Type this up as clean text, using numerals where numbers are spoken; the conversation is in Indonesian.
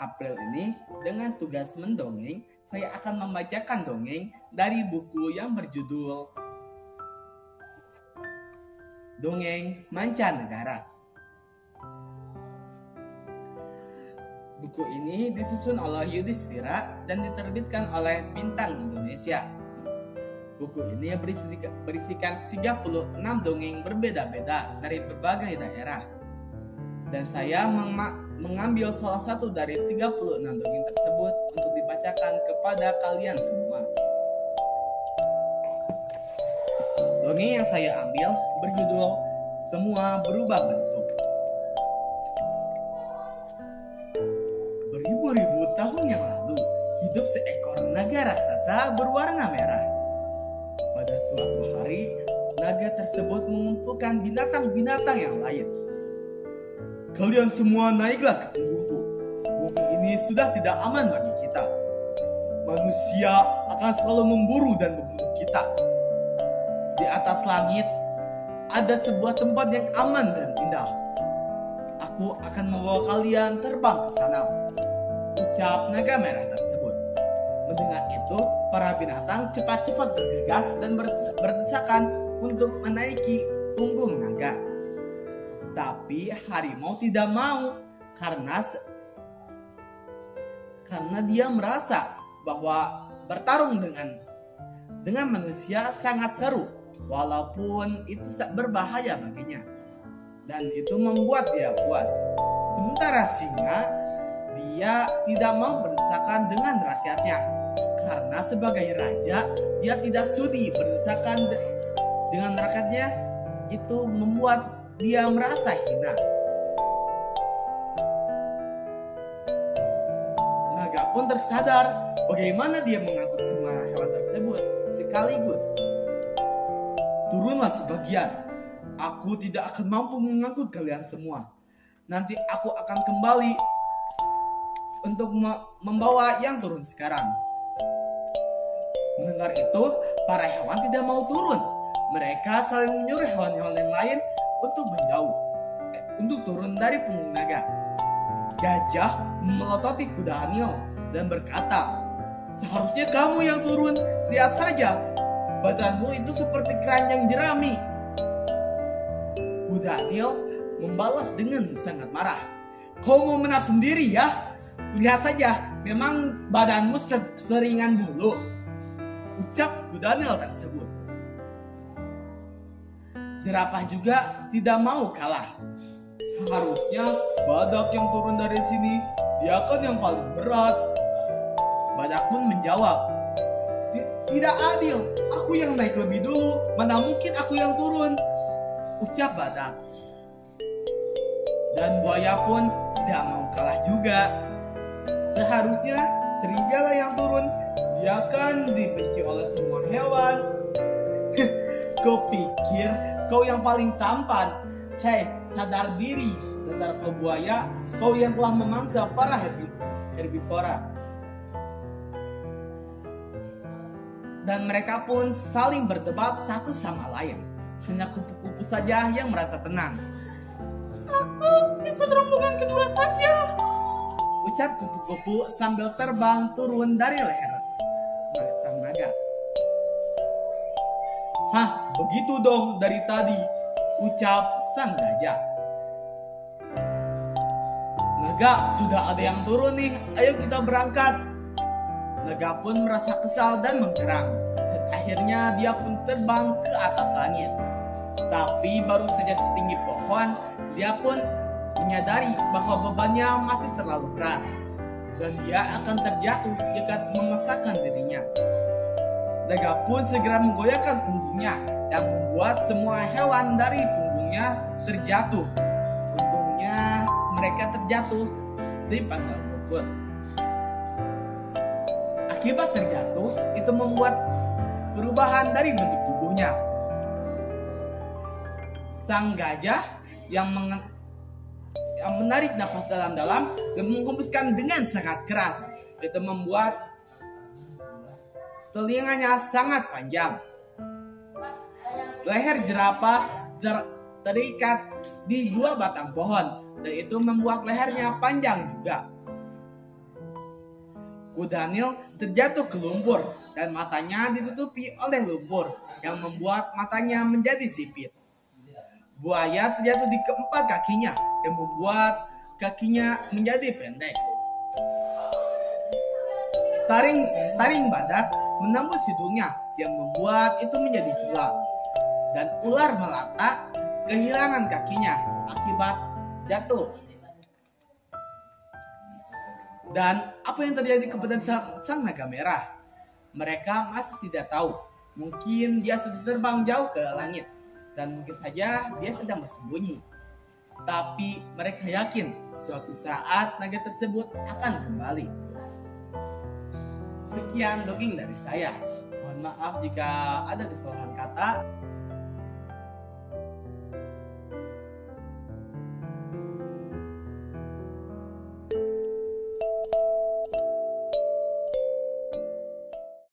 April ini dengan tugas mendongeng, saya akan membacakan dongeng dari buku yang berjudul Dongeng Mancanegara. Buku ini disusun oleh Yudhistira dan diterbitkan oleh Bintang Indonesia. Buku ini berisikan 36 dongeng berbeda-beda dari berbagai daerah. Dan saya mengambil salah satu dari 36 dongeng tersebut untuk dibacakan kepada kalian semua. Dongeng yang saya ambil berjudul Semua Berubah Bentuk. Beribu-ribu tahun yang lalu, hidup seekor naga raksasa berwarna merah. Pada suatu hari, naga tersebut mengumpulkan binatang-binatang yang lain. Kalian semua naiklah ke punggungku. Bumi ini sudah tidak aman bagi kita. Manusia akan selalu memburu dan membunuh kita. Di atas langit, ada sebuah tempat yang aman dan indah. Aku akan membawa kalian terbang ke sana, ucap naga merah tersebut. Mendengar itu, para binatang cepat-cepat bergegas dan berdesakan untuk menaiki punggung naga. Tapi harimau tidak mau karena dia merasa bahwa bertarung dengan manusia sangat seru, walaupun itu berbahaya baginya. Dan itu membuat dia puas. Sementara singa, dia tidak mau berdesakan dengan rakyatnya, karena sebagai raja dia tidak sudi berdesakan dengan rakyatnya. Itu membuat dia merasa hina. Naga pun tersadar bagaimana dia mengangkut semua hewan tersebut sekaligus. Turunlah sebagian. Aku tidak akan mampu mengangkut kalian semua. Nanti aku akan kembali untuk membawa yang turun sekarang. Mendengar itu, para hewan tidak mau turun. Mereka saling menyuruh hewan-hewan yang lain untuk menjauh, untuk turun dari punggung naga. Gajah melototi kuda Anil dan berkata, "Seharusnya kamu yang turun. Lihat saja, badanmu itu seperti keranjang jerami." Kuda Anil membalas dengan sangat marah, "Kau mau menang sendiri ya? Lihat saja, memang badanmu seringan bulu," ucap kuda Anil tersebut. Jerapah juga tidak mau kalah. "Seharusnya badak yang turun dari sini, dia kan yang paling berat." Badak pun menjawab, "Tidak adil, aku yang naik lebih dulu, mana mungkin aku yang turun," ucap badak. Dan buaya pun tidak mau kalah juga. "Seharusnya serigala yang turun, dia kan dibenci oleh semua hewan." "Kau pikir kau yang paling tampan? Hei, sadar diri, dasar kau buaya, kau yang telah memangsa para herbivora." Dan mereka pun saling berdebat satu sama lain. Hanya kupu-kupu saja yang merasa tenang. "Aku ikut rombongan kedua saja," ucap kupu-kupu sambil terbang turun dari leher sang naga. "Hah, begitu dong dari tadi," ucap sang gajah. "Naga, sudah ada yang turun nih, ayo kita berangkat." Naga pun merasa kesal dan menggerang, dan akhirnya dia pun terbang ke atas langit. Tapi baru saja setinggi pohon, dia pun menyadari bahwa bebannya masih terlalu berat, dan dia akan terjatuh jika memaksakan dirinya. Naga pun segera menggoyahkan punggungnya yang membuat semua hewan dari punggungnya terjatuh. Untungnya mereka terjatuh di pangkal rumput. Akibat terjatuh, itu membuat perubahan dari bentuk tubuhnya. Sang gajah yang menarik nafas dalam-dalam dan menghembuskan dengan sangat keras. Itu membuat telinganya sangat panjang. Leher jerapah terikat di dua batang pohon, dan itu membuat lehernya panjang juga. Daniel terjatuh ke lumpur dan matanya ditutupi oleh lumpur yang membuat matanya menjadi sipit. Buaya terjatuh di keempat kakinya yang membuat kakinya menjadi pendek. Taring badak menembus hidungnya yang membuat itu menjadi curam. Dan ular melata kehilangan kakinya akibat jatuh. Dan apa yang terjadi kepada sang naga merah? Mereka masih tidak tahu. Mungkin dia sudah terbang jauh ke langit. Dan mungkin saja dia sedang bersembunyi. Tapi mereka yakin suatu saat naga tersebut akan kembali. Sekian dongeng dari saya. Mohon maaf jika ada kesalahan kata.